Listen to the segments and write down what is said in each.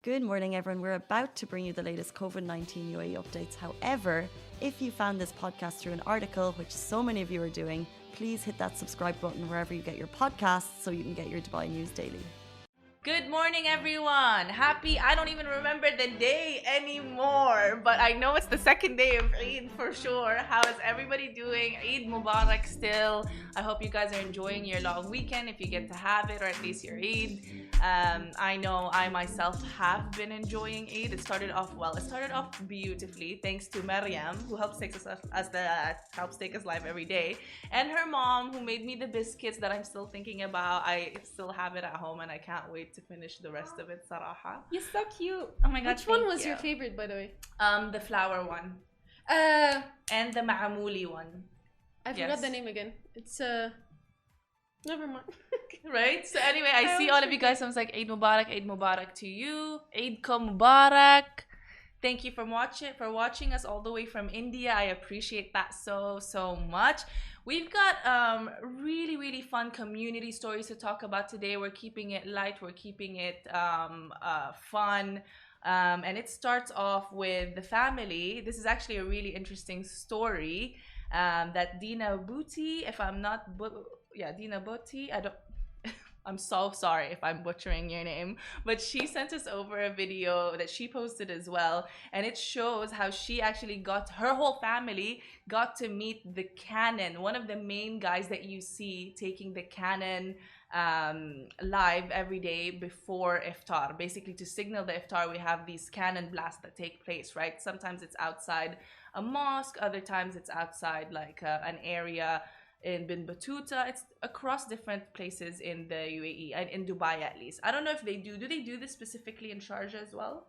Good morning, everyone. We're about to bring you the latest COVID-19 UAE updates. However, if you found this podcast through an article, which so many of you are doing, please hit that subscribe button wherever you get your podcasts so you can get your Dubai news daily. Good morning, everyone. I don't even remember the day anymore, but I know it's the second day of Eid for sure. How is everybody doing? Eid Mubarak still. I hope you guys are enjoying your long weekend if you get to have it, or at least your Eid. I know I myself have been enjoying Eid. It started off well. It started off beautifully thanks to Maryam, who helps take us live every day, and her mom, who made me the biscuits that I'm still thinking about. I still have it at home and I can't wait to finish the rest of it, Saraha. You're so cute. Oh my god. Which one was your favorite, by the way? The flower one. And the ma'amuli one. I forgot the name again. It's never mind. Right? So anyway, I see all of you guys. I was like, Eid Mubarak to you. Eidkum Mubarak. Thank you for watching us all the way from India. I appreciate that so much. We've got really fun community stories to talk about today. We're keeping it light. We're keeping it fun. And it starts off with the family. This is actually a really interesting story that Dina Booty, if I'm not... Dina Booty. I'm so sorry if I'm butchering your name, but she sent us over a video that she posted as well, and it shows how she actually her whole family got to meet the Canon, one of the main guys that you see taking the Canon live every day before iftar. Basically, to signal the iftar, we have these cannon blasts that take place, right? Sometimes it's outside a mosque, other times it's outside like an area in Bin Battuta. It's across different places in the UAE and in Dubai at least. I don't know if they do. Do they do this specifically in Sharjah as well?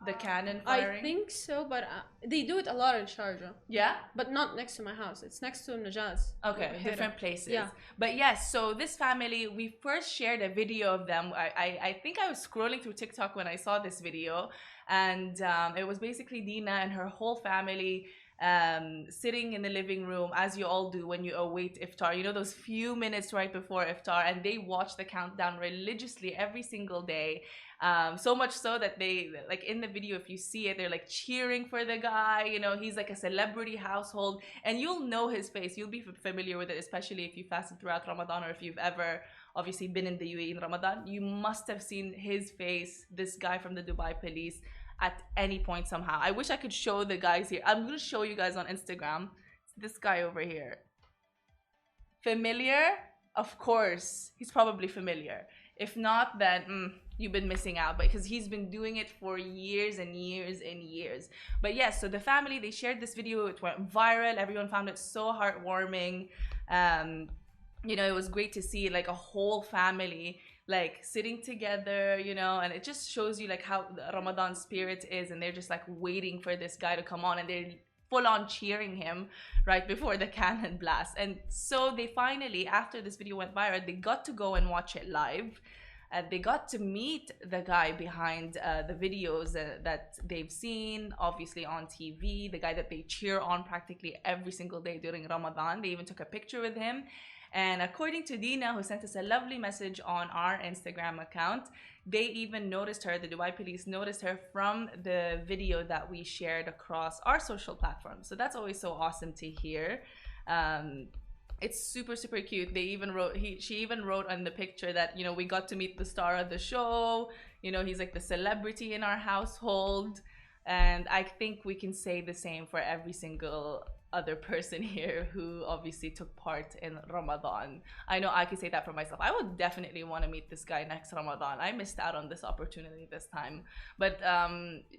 The cannon firing? I think so, but they do it a lot in Sharjah. Yeah? But not next to my house. It's next to Najaz. Okay, different places. Yeah. But yes, so this family, we first shared a video of them. I think I was scrolling through TikTok when I saw this video, and it was basically Dina and her whole family sitting in the living room, as you all do when you await iftar, you know, those few minutes right before iftar, and they watch the countdown religiously every single day. So much so that they, like in the video, if you see it, they're like cheering for the guy, you know, he's like a celebrity household, and you'll know his face, you'll be familiar with it, especially if you fasted throughout Ramadan, or if you've ever obviously been in the UAE in Ramadan. You must have seen his face, this guy from the Dubai police, at any point somehow. I wish I could show the guys here. I'm going to show you guys on Instagram. This guy over here. Familiar? Of course. He's probably familiar. If not, then you've been missing out, because he's been doing it for years and years and years. But yes, so the family, they shared this video. It went viral. Everyone found it so heartwarming. You know, it was great to see like a whole family like sitting together, you know, and it just shows you like how the Ramadan spirit is, and they're just like waiting for this guy to come on, and they're full on cheering him right before the cannon blast. And so they finally, after this video went viral, they got to go and watch it live. They got to meet the guy behind the videos that they've seen, obviously on TV, the guy that they cheer on practically every single day during Ramadan. They even took a picture with him. And according to Dina, who sent us a lovely message on our Instagram account, they even noticed her, the Dubai police noticed her from the video that we shared across our social platforms. So that's always so awesome to hear. It's super cute. They even wrote, she even wrote on the picture that, you know, we got to meet the star of the show. You know, he's like the celebrity in our household. And I think we can say the same for every single other person here who obviously took part in Ramadan. I know I can say that for myself. I would definitely want to meet this guy next Ramadan. I missed out on this opportunity this time. But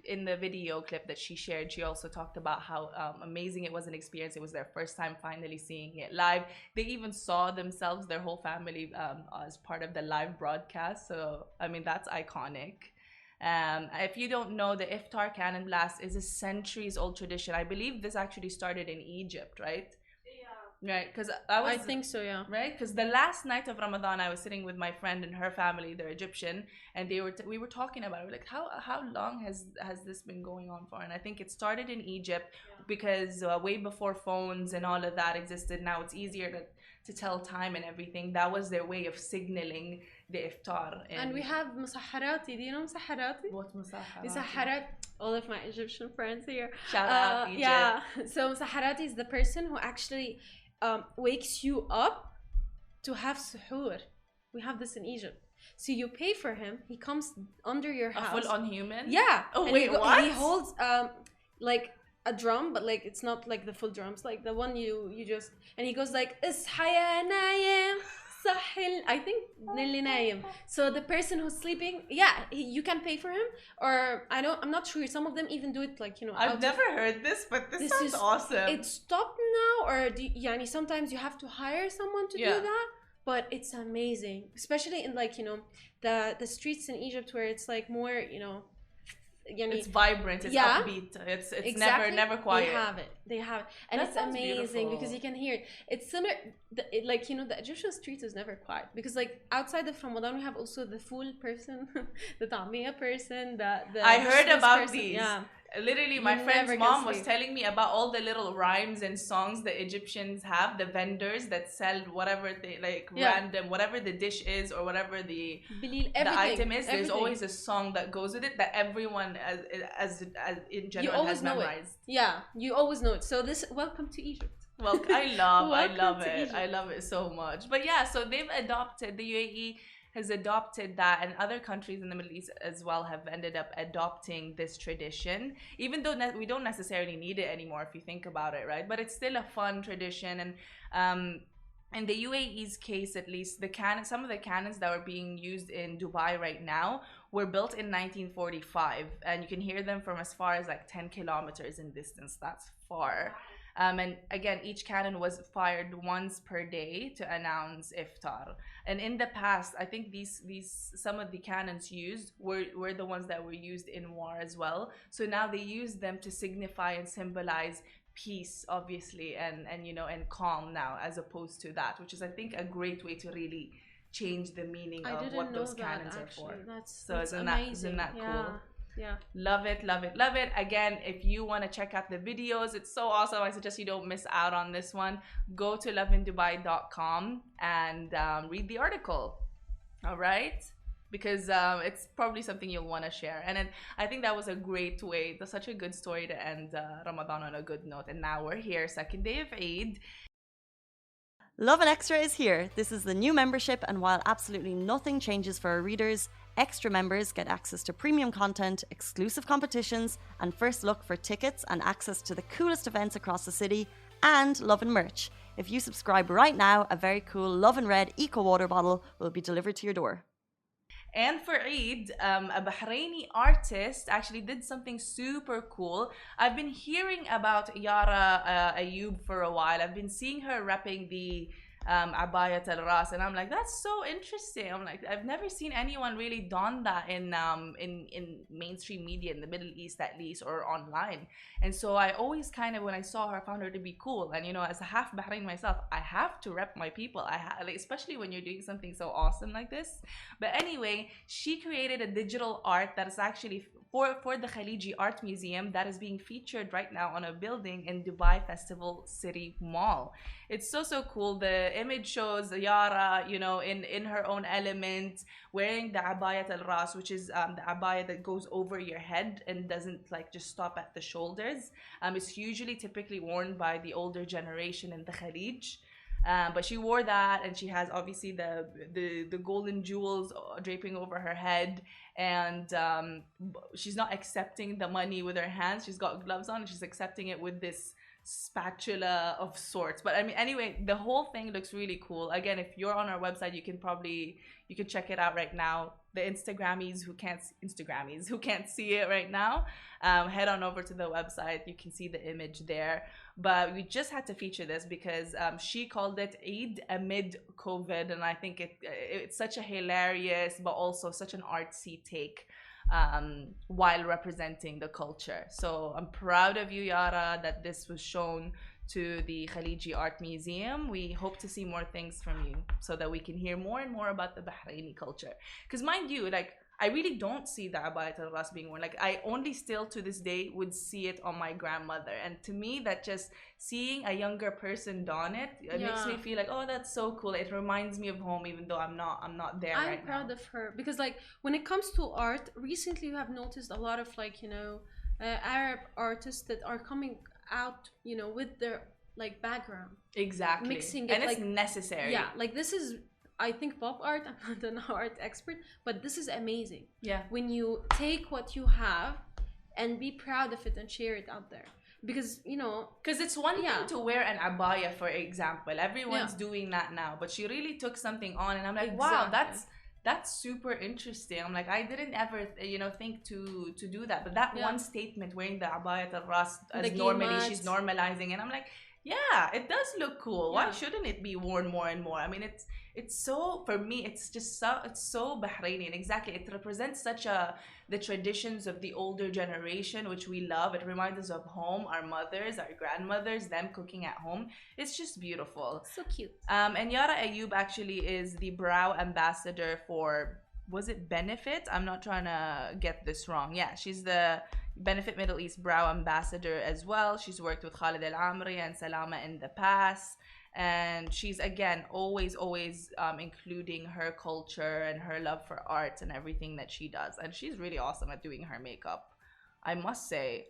in the video clip that she shared, she also talked about how amazing it was an experience. It was their first time finally seeing it live. They even saw themselves, their whole family, as part of the live broadcast. So, I mean, that's iconic. If you don't know, the Iftar Cannon Blast is a centuries-old tradition. I believe this actually started in Egypt, right? Yeah. Right, because I think so, yeah. Right, because the last night of Ramadan, I was sitting with my friend and her family. They're Egyptian, and we were talking about it. We're like, how long has this been going on for? And I think it started in Egypt, because way before phones and all of that existed. Now it's easier to tell time and everything. That was their way of signaling the iftar. And we have musaharati. Do you know musaharati? What musaharati? Musaharat, all of my Egyptian friends here. Shout out Egypt. Yeah. So musaharati is the person who actually wakes you up to have suhoor. We have this in Egypt. So you pay for him. He comes under your house. A full-on human? Yeah. Oh, and wait, what? He holds like a drum, but like it's not like the full drums, like the one you just, and he goes like اصحى يا نايم صحي. I think نلي نايم. So the person who's sleeping, yeah, you can pay for him, or I'm not sure. Some of them even do it like, you know. I've never heard this, but this sounds awesome. It stopped now, or yani sometimes you have to hire someone to do that. But it's amazing, especially in like, you know, the streets in Egypt where it's like more, you know, it's vibrant, it's upbeat, it's exactly. never quiet. They have it, and it's amazing because you can hear it. It's similar, like, you know, the Egyptian street is never quiet because like outside of Ramadan we have also the fool person, the tamia person, the I heard about person. these. Yeah. Literally, my friend's mom was telling me about all the little rhymes and songs the Egyptians have, the vendors that sell whatever they like, random, whatever the dish is or whatever the item is. There's always a song that goes with it that everyone as in general has memorized. Yeah, you always know it. So this, welcome to Egypt. Well, I love it. I love it so much. But yeah, so they've adopted, the UAE has adopted that, and other countries in the Middle East as well have ended up adopting this tradition, even though we don't necessarily need it anymore if you think about it, right? But it's still a fun tradition. And in the UAE's case, at least, some of the cannons that were being used in Dubai right now were built in 1945, and you can hear them from as far as like 10 kilometers in distance. That's far. And again, each cannon was fired once per day to announce iftar. And in the past, I think some of the cannons used were the ones that were used in war as well. So now they use them to signify and symbolize peace, obviously, and you know, and calm now, as opposed to that, which is, I think, a great way to really change the meaning of what those cannons are for. That's amazing. Isn't that cool? Yeah, love it. Again, if you want to check out the videos, it's so awesome. I suggest you don't miss out on this one. Go to lovindubai.com and read the article. All right, because it's probably something you'll want to share. And I think that was a great way. That's such a good story to end Ramadan on a good note. And now we're here, second day of Eid. Lovin Extra is here. This is the new membership, and while absolutely nothing changes for our readers, extra members get access to premium content, exclusive competitions, and first look for tickets and access to the coolest events across the city, and Lovin merch. If you subscribe right now, a very cool Lovin Red Eco Water bottle will be delivered to your door. And for Eid, a Bahraini artist actually did something super cool. I've been hearing about Yara Ayub for a while. I've been seeing her repping the abayat al-ras, and I'm like, that's so interesting. I'm like, I've never seen anyone really don that in mainstream media in the Middle East, at least, or online. And so I always kind of, when I saw her, I found her to be cool. And you know, as a half Bahraini myself, I have to rep my people. Like, especially when you're doing something so awesome like this. But anyway, she created a digital art that is actually for the Khaliji Art Museum that is being featured right now on a building in Dubai Festival City Mall. It's so cool. The image shows Yara, you know, in her own element, wearing the abayat al-ras, which is the abaya that goes over your head and doesn't like just stop at the shoulders. It's usually typically worn by the older generation in the Khalij. But she wore that, and she has obviously the golden jewels draping over her head, and she's not accepting the money with her hands. She's got gloves on, and she's accepting it with this spatula of sorts. But I mean, anyway, the whole thing looks really cool. Again, if you're on our website, you can check it out right now. The Instagrammies who can't see it right now, head on over to the website. You can see the image there. But we just had to feature this because she called it Eid amid COVID, and I think it's such a hilarious but also such an artsy take while representing the culture. So I'm proud of you, Yara, that this was shown to the Khaliji Art Museum. We hope to see more things from you so that we can hear more and more about the Bahraini culture. Because mind you, like, I really don't see the abayat al-ras being worn. Like, I only still to this day would see it on my grandmother. And to me, that just seeing a younger person don it, it makes me feel like, oh, that's so cool. It reminds me of home, even though I'm not there right now. I'm proud of her because, like, when it comes to art, recently you have noticed a lot of, like, you know, Arab artists that are coming out, you know, with their, like, background. Exactly. Mixing it, and it's like, necessary. Yeah, like, this is, I think, pop art. I'm not an art expert, but this is amazing. Yeah. When you take what you have and be proud of it and share it out there. Because, you know... Because it's one thing to wear an abaya, for example. Everyone's doing that now. But she really took something on. And I'm like, wow, that's super interesting. I'm like, I didn't ever, you know, think to do that. But that one statement, wearing the abayat al-ras as normally, she's normalizing. And I'm like, yeah, it does look cool. Why shouldn't it be worn more and more? I mean, it's so, for me, it's just so, it's so Bahraini. And exactly, it represents such the traditions of the older generation, which we love. It reminds us of home, our mothers, our grandmothers, them cooking at home. It's just beautiful. So cute. And Yara Ayub actually is the brow ambassador for, was it Benefit? I'm not trying to get this wrong. Yeah, she's the Benefit Middle East brow ambassador as well. She's worked with Khalid Al Amri and Salama in the past. And she's, again, always including her culture and her love for art and everything that she does. And she's really awesome at doing her makeup. I must say,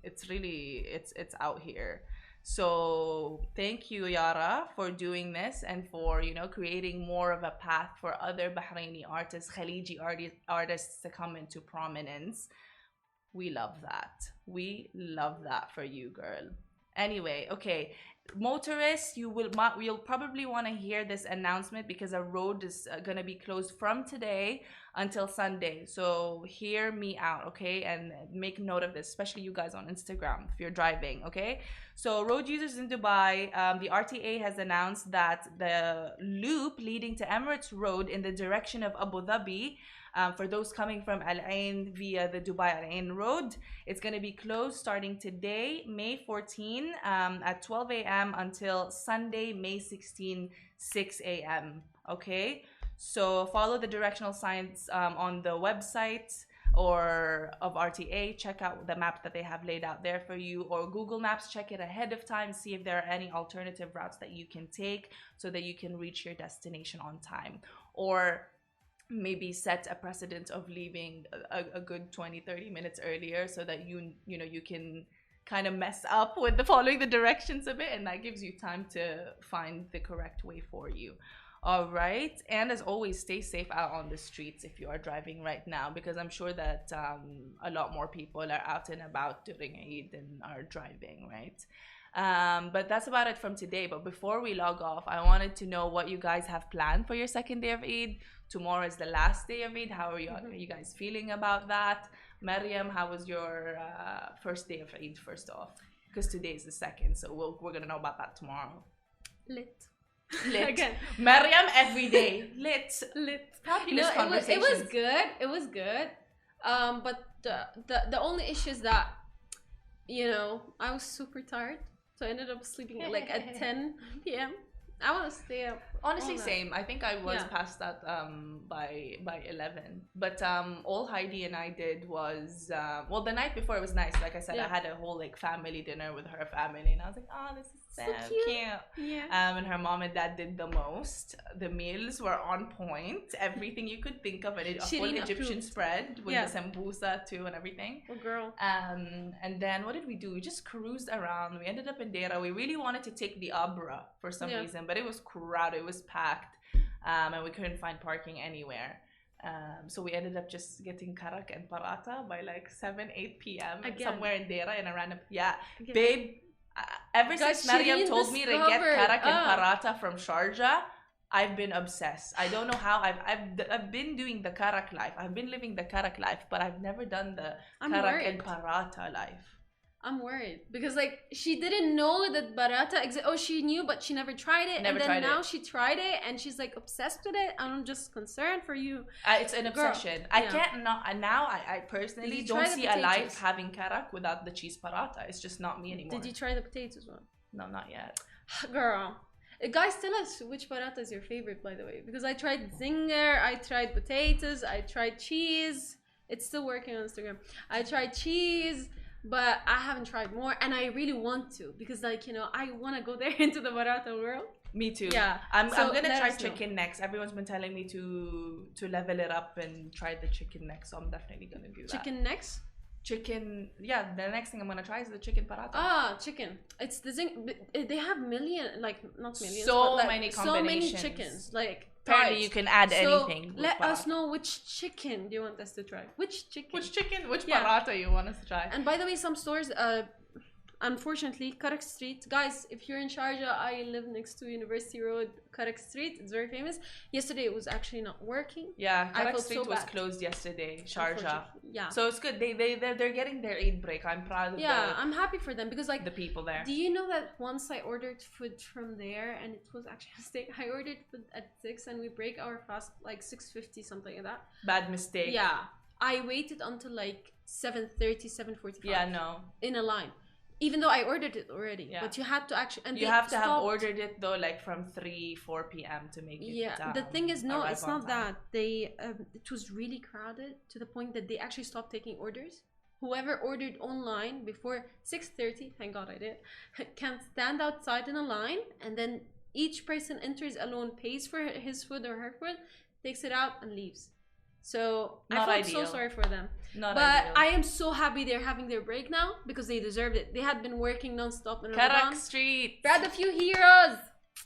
it's really, it's out here. So thank you, Yara, for doing this and for, you know, creating more of a path for other Bahraini artists, Khaliji artists to come into prominence. We love that. We love that for you, girl. Anyway, okay. Motorists, you'll probably want to hear this announcement because a road is going to be closed from today until Sunday. So hear me out, okay? And make note of this, especially you guys on Instagram if you're driving, okay? So road users in Dubai, the RTA has announced that the loop leading to Emirates Road in the direction of Abu Dhabi, for those coming from Al Ain via the Dubai Al Ain Road, it's going to be closed starting today, May 14, at 12 a.m. until Sunday, May 16, 6 a.m. Okay, so follow the directional signs on the website or of RTA. Check out the map that they have laid out there for you, or Google Maps. Check it ahead of time, see if there are any alternative routes that you can take so that you can reach your destination on time, or maybe set a precedent of leaving a good 20-30 minutes earlier so that you can kind of mess up with the following the directions a bit, and that gives you time to find the correct way for you. All right, and as always, stay safe out on the streets if you are driving right now, because I'm sure that a lot more people are out and about during Eid and are driving, right? But that's about it from today. But before we log off, I wanted to know what you guys have planned for your second day of Eid. Tomorrow is the last day of Eid. How are you guys feeling about that? Mariam, how was your first day of Eid, first off? Because today is the second, so we're going to know about that tomorrow. Lit. Again. Mariam, every day. Lit. Fabulous conversations. It was good. But the only issue is that, you know, I was super tired. So I ended up sleeping like at 10 p.m. I want to stay up. Honestly, same. I think I was past that by 11. But all Heidi and I did was well, the night before it was nice. Like I said, I had a whole like family dinner with her family, and I was like, oh, this is so cute. Yeah. And her mom and dad did the most. The meals were on point. Everything you could think of, a full Egyptian spread with the sambusa too and everything. Oh, girl. And then what did we do? We just cruised around. We ended up in Deira. We really wanted to take the Abra for some reason, but it was crowded. It was packed, and we couldn't find parking anywhere. So we ended up just getting karak and paratha by like 7-8 p.m. somewhere in Deira in a random babe. Ever since Mariam told me to get karak and paratha from Sharjah, I've been obsessed. I don't know how. I've been doing the karak life. I've been living the karak life, but I've never done the karak and paratha life. I'm worried because like she didn't know that paratha exists. Oh, she knew, but she never tried it. Now she tried it and she's like obsessed with it. I'm just concerned for you. It's an obsession. I can't not. And now I personally don't see a life having karak without the cheese paratha. It's just not me anymore. Did you try the potatoes one? No, not yet. Girl, Guys, tell us which paratha is your favorite, by the way, because I tried zinger, I tried potatoes, I tried cheese. It's still working on Instagram. I tried cheese, but I haven't tried more, and I really want to, because like, you know, I want to go there into the paratha world. Me too. Yeah. I'm So gonna let try us know. chicken next. Everyone's been telling me to level it up and try the chicken next, so I'm definitely gonna do that. Chicken next. Chicken. Yeah, the next thing I'm gonna try is the chicken paratha. Ah, chicken. It's the zing. They have not millions. So but like, many so many combinations. chickens. Like Apparently, types. you can add So anything. with let us paratha. know which chicken do you want us to try. Which chicken? Which Yeah. paratha you want us to try? And by the way, some stores, unfortunately, Karak Street. Guys, if you're in Sharjah, I live next to University Road, Karak Street. It's very famous. Yesterday, it was actually not working. Yeah, I Karak felt Street so was bad. closed yesterday, Sharjah. Unfortunately. Yeah. So it's good. They're getting their Eid break. I'm proud of Yeah, I'm happy for them because like the people there. do you know that once I ordered food from there and it was actually a mistake? I ordered food at 6 and we break our fast like 6:50, something like that. Bad mistake. Yeah. I waited until like 7:30, 7:45. Yeah, no. In a line. Even though I ordered it already. Yeah. But you had to actually and You they have to have stopped. ordered it though, like from 4 p.m. to make it. Yeah, the thing is, no, arrive it's on not time. that. They it was really crowded to the point that they actually stopped taking orders. Whoever ordered online before 6:30, thank God I did, can stand outside in a line, and then each person enters alone, pays for his food or her food, takes it out and leaves. So Not I felt ideal. so sorry for them. Not But ideal. I am so happy they're having their break now because they deserved it. They had been working non-stop in Karak Ramadan. Street. Brad, a few heroes.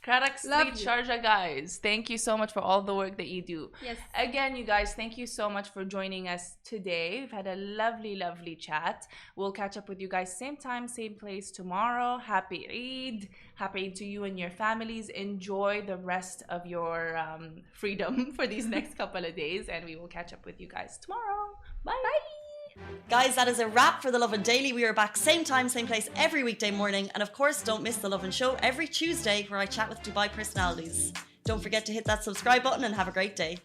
Karak Love Street, you. Sharjah, guys. Thank you so much for all the work that you do. Yes. Again, you guys, thank you so much for joining us today. We've had a lovely, lovely chat. We'll catch up with you guys same time, same place tomorrow. Happy Eid. Happy Eid to you and your families. Enjoy the rest of your freedom for these next couple of days, and we will catch up with you guys tomorrow. Bye. Guys, that is a wrap for the Lovin Daily. We are back same time, same place every weekday morning. And of course, don't miss the Lovin Show every Tuesday where I chat with Dubai personalities. Don't forget to hit that subscribe button and have a great day.